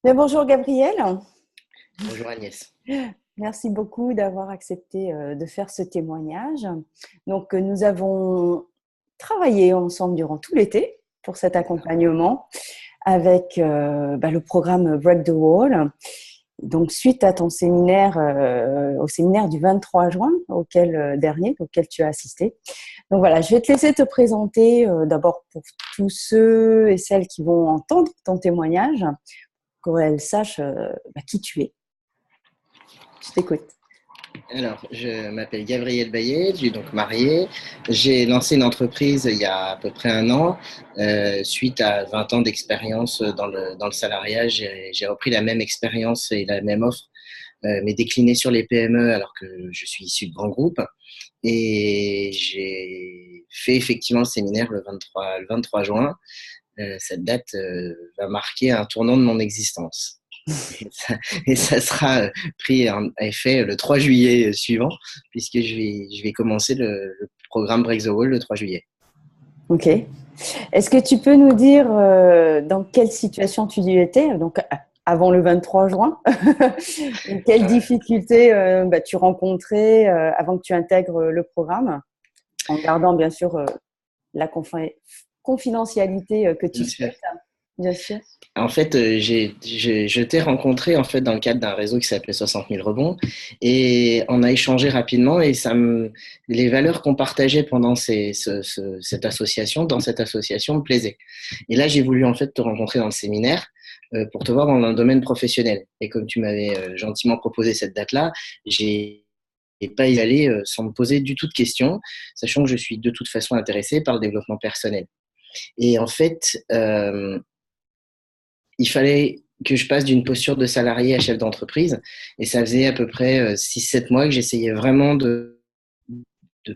Bien, bonjour Gabriel. Bonjour Agnès. Merci beaucoup d'avoir accepté de faire ce témoignage. Donc, nous avons travaillé ensemble durant tout l'été pour cet C'est ça. accompagnement avec le programme Break the Wall. Donc, suite à ton séminaire, au séminaire du 23 juin, auquel tu as assisté. Donc voilà, je vais te laisser te présenter d'abord pour tous ceux et celles qui vont entendre ton témoignage, qu'elles sachent qui tu es. Je t'écoute. Alors, je m'appelle Gabriel Bayet, je suis donc marié. J'ai lancé une entreprise il y a à peu près un an. Suite à 20 ans d'expérience dans le salariat, j'ai repris la même expérience et la même offre, mais déclinée sur les PME alors que je suis issu de grands groupes. Et j'ai fait effectivement le séminaire le 23 juin. Cette date va marquer un tournant de mon existence. Et ça sera pris en effet le 3 juillet suivant, puisque je vais commencer le programme Break the Wall le 3 juillet. Ok. Est-ce que tu peux nous dire dans quelle situation tu y étais, donc avant le 23 juin, et quelles Euh, difficultés tu rencontrais avant que tu intègres le programme, en gardant bien sûr la confidentialité que tu bien sûr. souhaites, bien sûr. En fait, je t'ai rencontré en fait dans le cadre d'un réseau qui s'appelait 60 000 rebonds et on a échangé rapidement et les valeurs qu'on partageait pendant cette association, dans cette association me plaisaient. Et là, j'ai voulu en fait te rencontrer dans le séminaire pour te voir dans un domaine professionnel. Et comme tu m'avais gentiment proposé cette date-là, j'ai pas y aller sans me poser du tout de questions, sachant que je suis de toute façon intéressé par le développement personnel. Et en fait, il fallait que je passe d'une posture de salarié à chef d'entreprise. Et ça faisait à peu près 6-7 mois que j'essayais vraiment de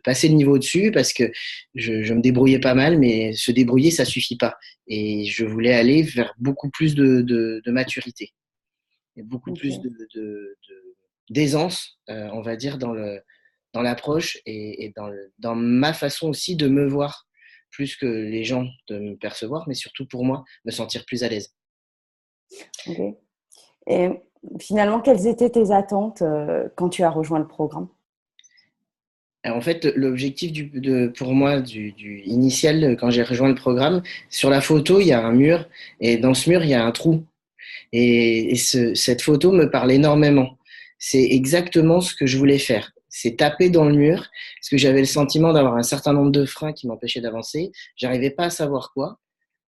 passer le niveau au-dessus parce que je me débrouillais pas mal, mais se débrouiller, ça suffit pas. Et je voulais aller vers beaucoup plus de maturité et beaucoup plus Ok. d'aisance, on va dire, dans l'approche et dans ma façon aussi de me voir plus que les gens de me percevoir, mais surtout pour moi, me sentir plus à l'aise. Ok. Et finalement, quelles étaient tes attentes quand tu as rejoint le programme? Alors, en fait, l'objectif pour moi du initial quand j'ai rejoint le programme, sur la photo, il y a un mur et dans ce mur, il y a un trou. Et cette photo me parle énormément. C'est exactement ce que je voulais faire. C'est taper dans le mur parce que j'avais le sentiment d'avoir un certain nombre de freins qui m'empêchaient d'avancer. J'arrivais pas à savoir quoi.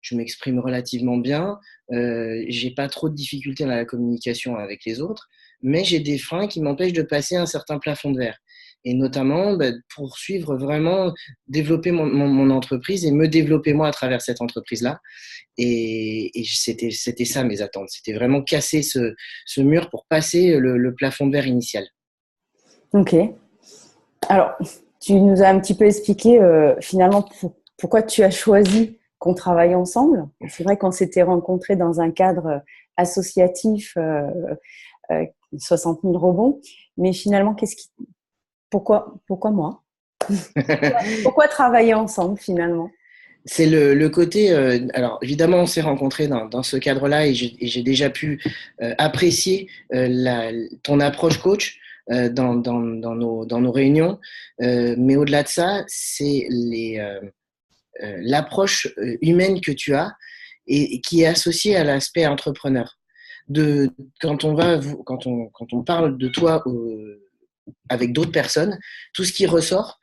Je m'exprime relativement bien. J'ai pas trop de difficultés dans la communication avec les autres, mais j'ai des freins qui m'empêchent de passer un certain plafond de verre. Et notamment, pour suivre vraiment, développer mon entreprise et me développer moi à travers cette entreprise-là. Et c'était ça mes attentes. C'était vraiment casser ce mur pour passer le plafond de verre initial. Ok. Alors, tu nous as un petit peu expliqué finalement pourquoi tu as choisi qu'on travaille ensemble. C'est vrai qu'on s'était rencontrés dans un cadre associatif, 60 000 rebonds, mais finalement, pourquoi moi? Pourquoi travailler ensemble finalement? C'est le côté. Alors, évidemment, on s'est rencontrés dans ce cadre-là et j'ai déjà pu apprécier ton approche coach dans nos réunions. Mais au-delà de ça, c'est l'approche humaine que tu as et qui est associée à l'aspect entrepreneur. De, quand on parle de toi avec d'autres personnes, tout ce qui ressort,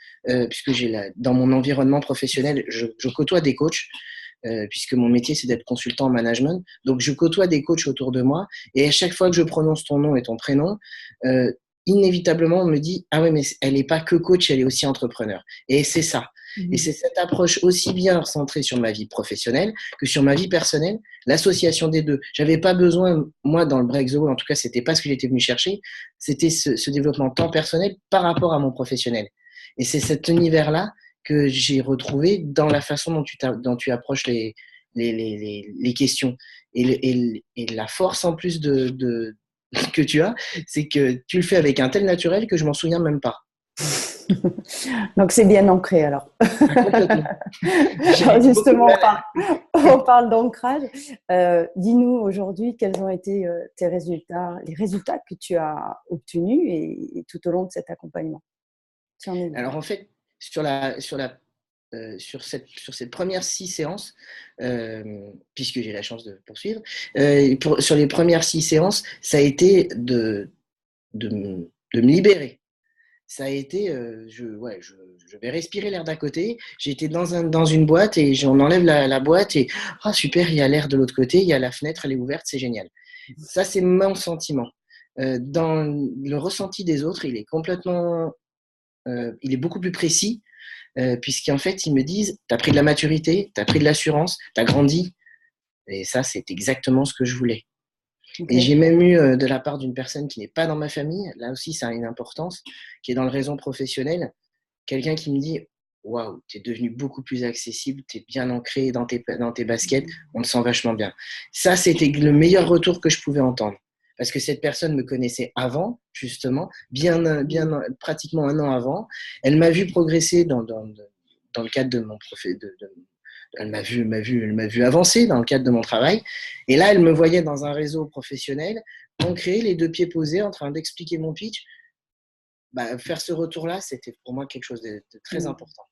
puisque dans mon environnement professionnel, je côtoie des coachs, puisque mon métier c'est d'être consultant en management. Donc je côtoie des coachs autour de moi, et à chaque fois que je prononce ton nom et ton prénom, euh, inévitablement on me dit ah ouais mais elle n'est pas que coach, elle est aussi entrepreneur. Et c'est ça. Et Mhm. c'est cette approche aussi bien centrée sur ma vie professionnelle que sur ma vie personnelle, l'association des deux. J'avais pas besoin, moi, dans le Break the Wall, en tout cas, c'était pas ce que j'étais venu chercher, c'était ce développement tant personnel par rapport à mon professionnel. Et c'est cet univers-là que j'ai retrouvé dans la façon dont tu approches les questions. Et la force en plus que tu as, c'est que tu le fais avec un tel naturel que je m'en souviens même pas. Donc, c'est bien ancré alors. Ah, complètement. Alors, J'avais beaucoup de justement, mal. on parle d'ancrage. Dis-nous aujourd'hui quels ont été tes résultats, les résultats que tu as obtenus et tout au long de cet accompagnement. Tu en es où? Alors en fait, sur cette première 6 séances, puisque j'ai la chance de poursuivre, sur les premières 6 séances, ça a été de me libérer. Ça a été, ouais, je vais respirer l'air d'à côté. J'étais dans une boîte et on enlève la boîte et ah super, il y a l'air de l'autre côté, il y a la fenêtre, elle est ouverte, c'est génial. Ça, c'est mon sentiment. Dans le ressenti des autres, il est beaucoup plus précis, puisqu'en fait, ils me disent, tu as pris de la maturité, tu as pris de l'assurance, tu as grandi. Et ça, c'est exactement ce que je voulais. Et Ok. j'ai même eu de la part d'une personne qui n'est pas dans ma famille, là aussi ça a une importance, qui est dans le réseau professionnel, quelqu'un qui me dit, waouh, tu es devenu beaucoup plus accessible, tu es bien ancré dans tes baskets, on te sent vachement bien. Ça, c'était le meilleur retour que je pouvais entendre. Parce que cette personne me connaissait avant, justement, pratiquement un an avant. Elle m'a vu progresser dans le cadre de mon elle m'a vu avancer dans le cadre de mon travail. Et là, elle me voyait dans un réseau professionnel, ancré, les deux pieds posés, en train d'expliquer mon pitch. Bah, faire ce retour-là, c'était pour moi quelque chose de très Mm. important.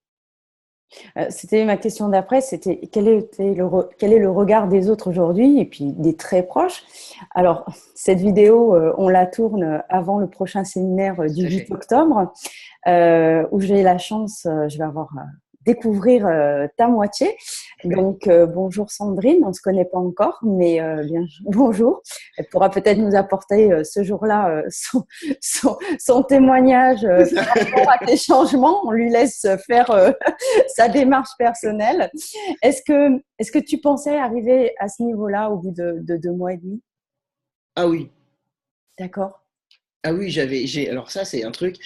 C'était ma question d'après, c'était quel est le regard des autres aujourd'hui et puis des très proches. Alors, cette vidéo, on la tourne avant le prochain séminaire du Tout à 8 fait. octobre, où j'ai la chance, je vais avoir découvrir ta moitié. Donc, bonjour Sandrine, on ne se connaît pas encore, mais bien, bonjour. Elle pourra peut-être nous apporter ce jour-là son témoignage par rapport à tes changements. On lui laisse faire sa démarche personnelle. Est-ce que tu pensais arriver à ce niveau-là au bout de 2 mois et demi? Ah oui, D'accord. ah oui, alors ça c'est un truc,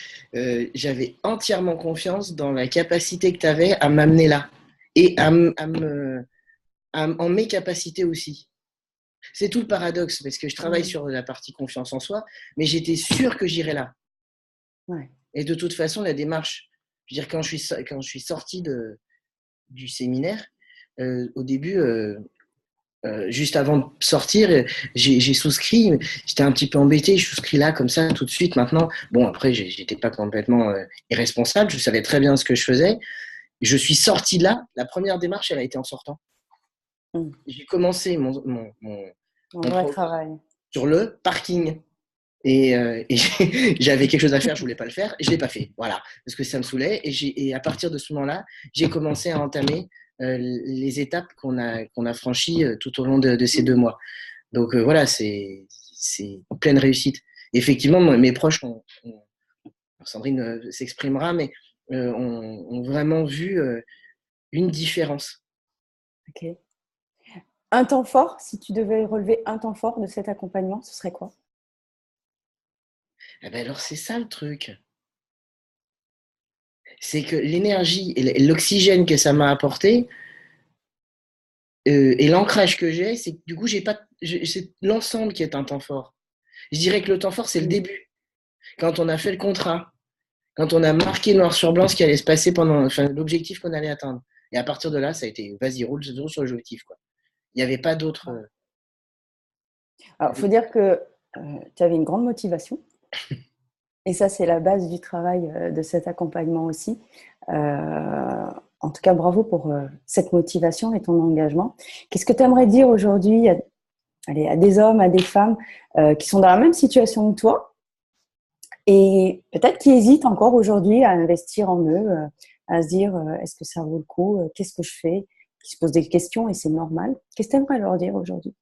j'avais entièrement confiance dans la capacité que tu avais à m'amener là et en mes capacités aussi. C'est tout le paradoxe parce que je travaille Mmh. sur la partie confiance en soi, mais j'étais sûr que j'irais là. Ouais. Et de toute façon, la démarche, je veux dire, quand je suis sorti du séminaire, au début, juste avant de sortir, j'ai souscrit. J'étais un petit peu embêté. Je souscris là, comme ça, tout de suite. Maintenant, bon, après, j'étais pas complètement irresponsable. Je savais très bien ce que je faisais. Je suis sorti de là. La première démarche, elle a été en sortant. Mmh. J'ai commencé Un mon vrai programme travail. sur le parking. Et j'avais quelque chose à faire, je voulais pas le faire, et je l'ai pas fait, voilà, parce que ça me saoulait. Et à partir de ce moment-là, j'ai commencé à entamer les étapes qu'on a franchies tout au long de ces 2 mois. Donc voilà, c'est pleine réussite. Effectivement, mes proches Sandrine s'exprimera, mais ont vraiment vu une différence. Ok. Un temps fort, si tu devais relever un temps fort de cet accompagnement, ce serait quoi? Eh ben alors c'est ça le truc, c'est que l'énergie et l'oxygène que ça m'a apporté, et l'ancrage que j'ai, c'est que du coup, c'est l'ensemble qui est un temps fort. Je dirais que le temps fort, c'est le Mmh. début. Quand on a fait le contrat, quand on a marqué noir sur blanc ce qui allait se passer enfin, l'objectif qu'on allait atteindre. Et à partir de là, ça a été, vas-y, roule sur l'objectif, quoi. Il n'y avait pas d'autre. Alors, il faut dire que tu avais une grande motivation. Et ça, c'est la base du travail de cet accompagnement aussi. En tout cas, bravo pour cette motivation et ton engagement. Qu'est-ce que tu aimerais dire aujourd'hui à des hommes, à des femmes qui sont dans la même situation que toi et peut-être qui hésitent encore aujourd'hui à investir en eux, à se dire est-ce que ça vaut le coup, qu'est-ce que je fais, qui se posent des questions et c'est normal. Qu'est-ce que tu aimerais leur dire aujourd'hui?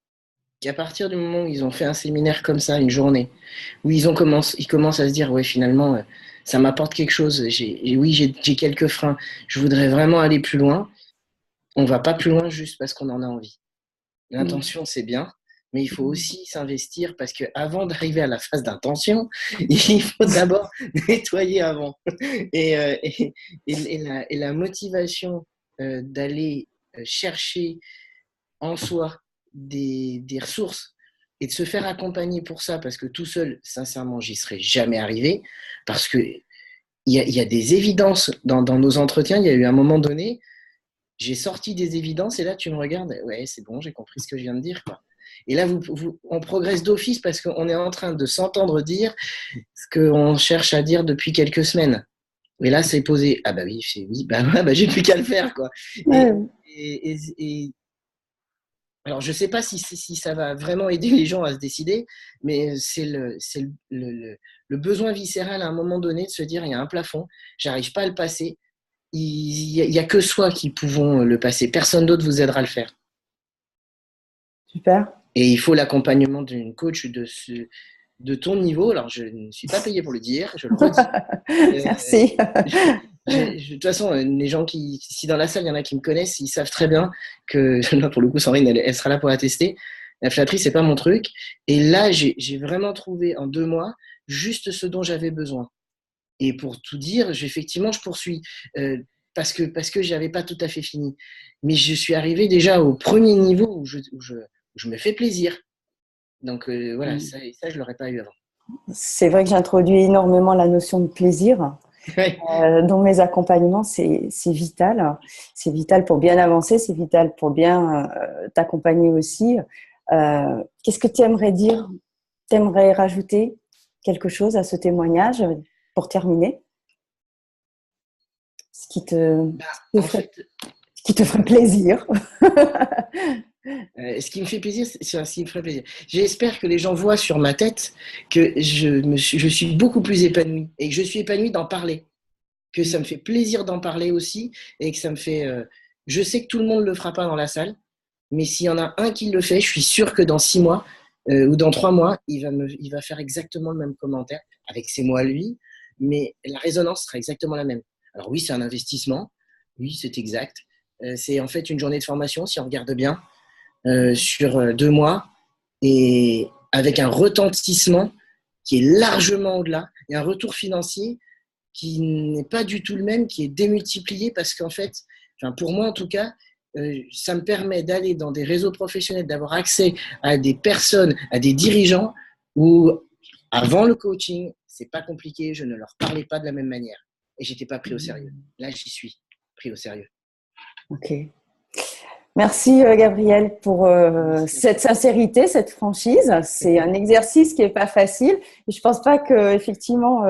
Qu'à partir du moment où ils ont fait un séminaire comme ça, une journée, où ils commencent à se dire, ouais, finalement, ça m'apporte quelque chose. Oui, j'ai quelques freins. Je voudrais vraiment aller plus loin. On va pas plus loin juste parce qu'on en a envie. Mmh. L'intention, c'est bien, mais il faut aussi s'investir parce qu'avant d'arriver à la phase d'intention, il faut d'abord nettoyer avant. Et, euh, et, et la motivation d'aller chercher en soi des ressources et de se faire accompagner pour ça, parce que tout seul, sincèrement, j'y serais jamais arrivé, parce que il y a des évidences dans nos entretiens. Il y a eu un moment donné, j'ai sorti des évidences et là, tu me regardes. Ouais, c'est bon, j'ai compris ce que je viens de dire, quoi. Et là, on progresse d'office parce qu'on est en train de s'entendre dire ce qu'on cherche à dire depuis quelques semaines. Et là, c'est posé. Ah bah oui, oui, bah, ouais, bah j'ai plus qu'à le faire, quoi. Et, Ouais. alors, je ne sais pas si ça va vraiment aider les gens à se décider, mais c'est le besoin viscéral à un moment donné de se dire, il y a un plafond, j'arrive pas à le passer. Il y a que soi qui pouvons le passer. Personne d'autre vous aidera à le faire. Super. Et il faut l'accompagnement d'une coach de ton niveau. Alors, je ne suis pas payé pour le dire, je le redis. Merci. De toute façon, les gens si dans la salle, il y en a qui me connaissent, ils savent très bien que, là, pour le coup, Sandrine, elle sera là pour attester. La flatterie, c'est pas mon truc. Et là, j'ai vraiment trouvé en 2 mois juste ce dont j'avais besoin. Et pour tout dire, effectivement, je poursuis parce que j'avais pas tout à fait fini. Mais je suis arrivé déjà au premier niveau où je me fais plaisir. Donc voilà, ça, je l'aurais pas eu avant. C'est vrai que j'introduis énormément la notion de plaisir. Dans mes accompagnements, c'est vital. C'est vital pour bien avancer, c'est vital pour bien t'accompagner aussi. Qu'est-ce que tu aimerais dire? Tu aimerais rajouter quelque chose à ce témoignage pour terminer? Ce qui te, En fait, ce qui te ferait plaisir. ce qui me fait plaisir, c'est ce qui me ferait plaisir. J'espère que les gens voient sur ma tête que je suis beaucoup plus épanoui et que je suis épanoui d'en parler. Que ça me fait plaisir d'en parler aussi et que ça me fait. Je sais que tout le monde ne le fera pas dans la salle, mais s'il y en a un qui le fait, je suis sûr que dans 6 mois ou dans 3 mois, il va faire exactement le même commentaire avec ses mots à lui, mais la résonance sera exactement la même. Alors oui, c'est un investissement, oui, c'est exact. C'est en fait une journée de formation, si on regarde bien, sur 2 mois, et avec un retentissement qui est largement au-delà, et un retour financier qui n'est pas du tout le même, qui est démultiplié parce qu'en fait, enfin pour moi en tout cas, ça me permet d'aller dans des réseaux professionnels, d'avoir accès à des personnes, à des dirigeants où avant le coaching, c'est pas compliqué, je ne leur parlais pas de la même manière et j'étais pas pris au sérieux. Là, j'y suis pris au sérieux. Ok. Merci Gabriel pour cette sincérité, cette franchise. C'est un exercice qui est pas facile. Et je pense pas que effectivement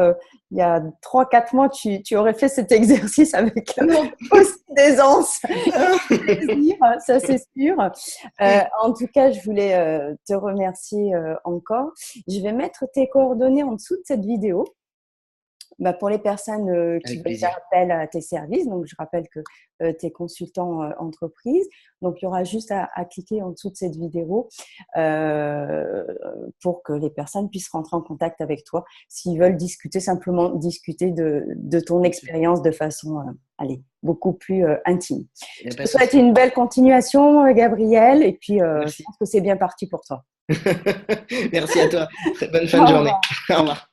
il y a 3-4 mois tu aurais fait cet exercice avec aussi d'aisance, plaisir, ça c'est sûr. En tout cas, je voulais te remercier encore. Je vais mettre tes coordonnées en dessous de cette vidéo. Pour les personnes qui veulent faire appel à tes services, donc je rappelle que tu es consultant entreprise, donc il y aura juste à cliquer en dessous de cette vidéo pour que les personnes puissent rentrer en contact avec toi s'ils veulent simplement discuter de ton expérience de façon beaucoup plus intime. Je te souhaite une belle continuation, Gabriel, et puis je pense que c'est bien parti pour toi. Merci à toi. Très bonne fin de journée. Au revoir.